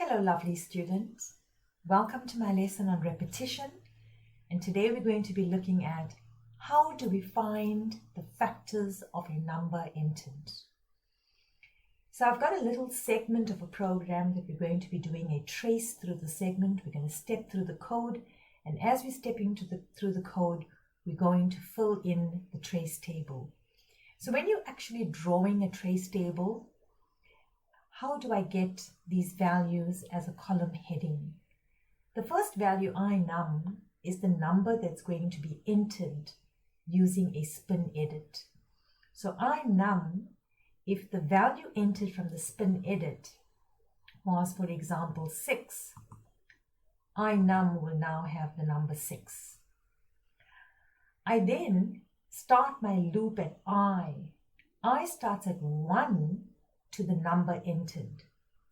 Hello lovely students, welcome to my lesson on repetition, and today we're going to be looking at how do we find the factors of a number entered. So I've got a little segment of a program that we're going to be doing a trace through the segment. We're going to step through the code, and as we step through the code, we're going to fill in the trace table. So when you're actually drawing a trace table, how do I get these values as a column heading? The first value inum is the number that's going to be entered using a spin edit. So inum, if the value entered from the spin edit was, for example, 6, inum will now have the number 6. I then start my loop at I. I starts at 1 to the number entered.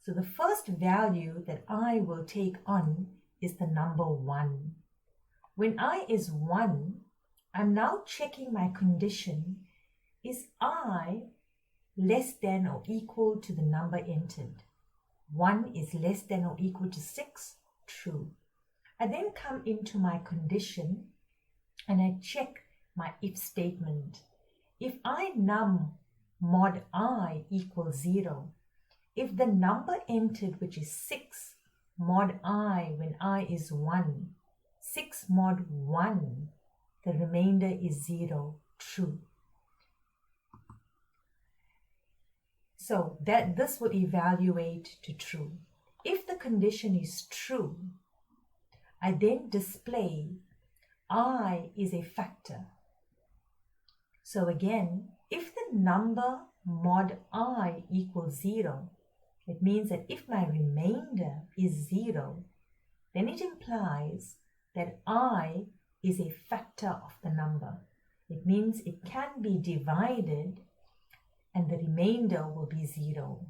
So the first value that I will take on is the number 1. When I is 1, I'm now checking my condition. Is I less than or equal to the number entered? 1 is less than or equal to 6? True. I then come into my condition and I check my if statement. If inum mod I equals 0, if the number entered, which is 6, mod I when I is 1, 6 mod 1, the remainder is 0, true. So this will evaluate to true. If the condition is true, I then display I is a factor. So again, if the number mod I equals 0, it means that if my remainder is 0, then it implies that I is a factor of the number. It means it can be divided and the remainder will be 0.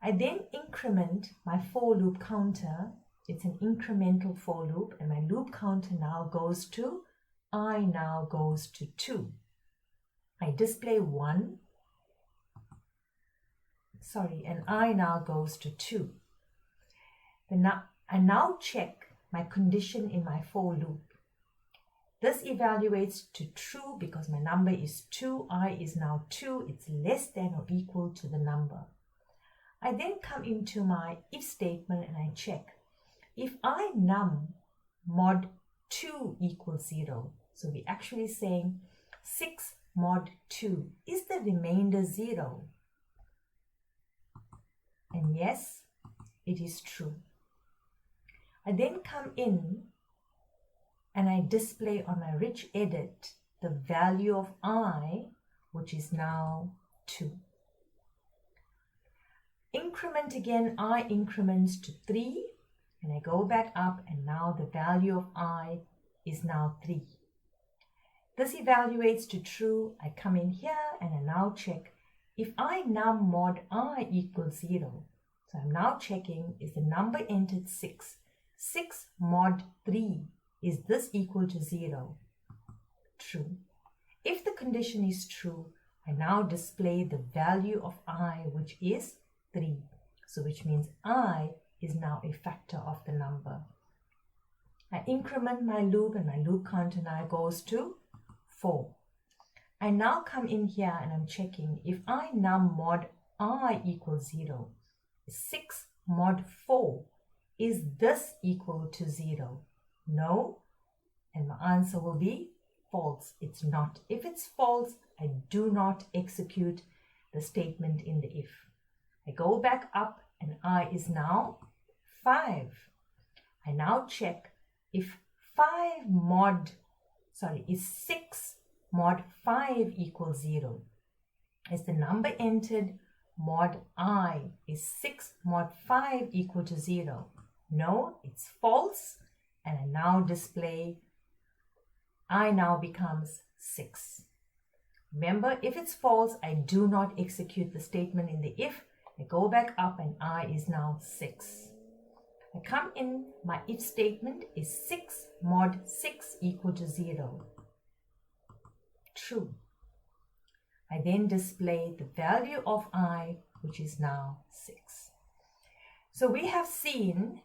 I then increment my for loop counter. It's an incremental for loop, and my loop counter now goes to, I now goes to 2. I display 1, and I now goes to 2. I now check my condition in my for loop. This evaluates to true because my number is 2, I is now 2, it's less than or equal to the number. I then come into my if statement and I check. If inum mod 2 equals 0, so we're actually saying 6 mod 2, is the remainder 0? And yes, it is true. I then come in and I display on my rich edit the value of I, which is now 2. Increment again, I increments to 3, and I go back up, and now the value of I is now 3. This evaluates to true. I come in here and I now check if inum mod I equals 0. So I'm now checking, is the number entered 6? 6 mod 3, is this equal to 0? True. If the condition is true, I now display the value of I, which is 3. So which means I is now a factor of the number. I increment my loop and my loop counter now goes to 4. I now come in here and I'm checking if inum mod I equals 0. 6 mod 4, is this equal to 0? No, and my answer will be false. It's not. If it's false, I do not execute the statement in the if. I go back up and I is now 5. I now check if is 6 mod 5 equals 0. Is the number entered mod I, is 6 mod 5 equal to 0? No, it's false, and I now display I now becomes 6. Remember, if it's false, I do not execute the statement in the if. I go back up and I is now 6. I come in, my if statement is 6 mod 6 equal to 0. True. I then display the value of I, which is now 6. So we have seen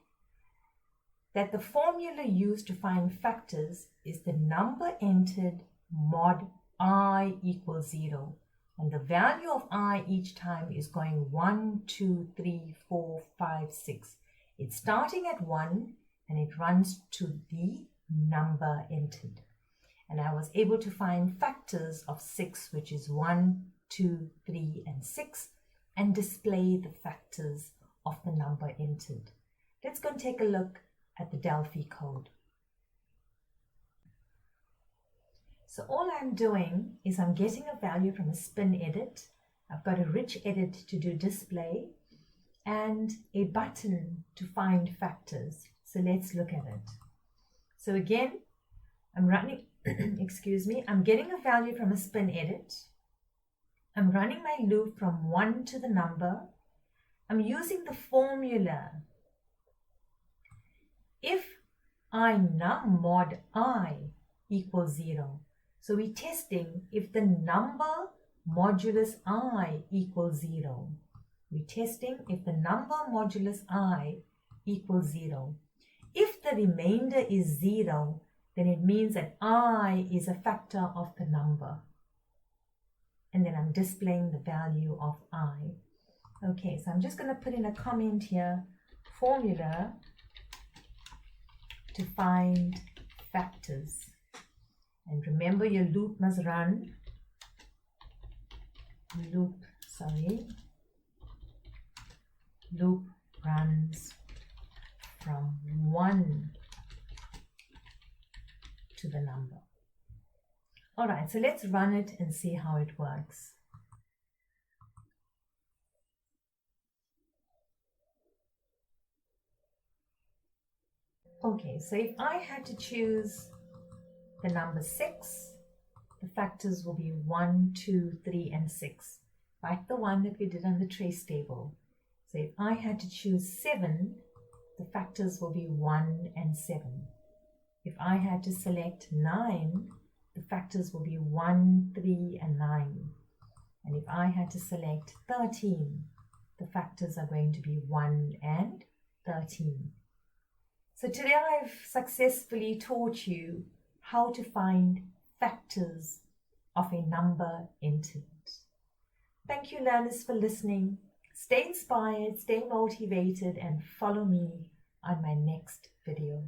that the formula used to find factors is the number entered mod I equals 0. And the value of I each time is going 1, 2, 3, 4, 5, 6. It's starting at 1 and it runs to the number entered. And I was able to find factors of 6, which is 1, 2, 3, and 6, and display the factors of the number entered. Let's go and take a look at the Delphi code. So all I'm doing is I'm getting a value from a spin edit. I've got a rich edit to do display and a button to find factors. So let's look at it. So again, I'm running, excuse me, I'm getting a value from a spin edit. I'm running my loop from 1 to the number. I'm using the formula. If I num mod I equals 0. So we're testing if the number modulus I equals 0. We're testing if the number modulus I equals 0. If the remainder is 0, then it means that I is a factor of the number. And then I'm displaying the value of I. Okay, so I'm just going to put in a comment here, formula to find factors. And remember, your loop must run. Loop runs from 1 to the number. All right, so let's run it and see how it works. Okay, so if I had to choose the number 6, the factors will be 1, 2, 3, and 6, like the one that we did on the trace table. So if I had to choose 7, the factors will be 1 and 7. If I had to select 9, the factors will be 1, 3, and 9. And if I had to select 13, the factors are going to be 1 and 13. So today I've successfully taught you how to find factors of a number entered. Thank you, learners, for listening. Stay inspired, stay motivated, and follow me on my next video.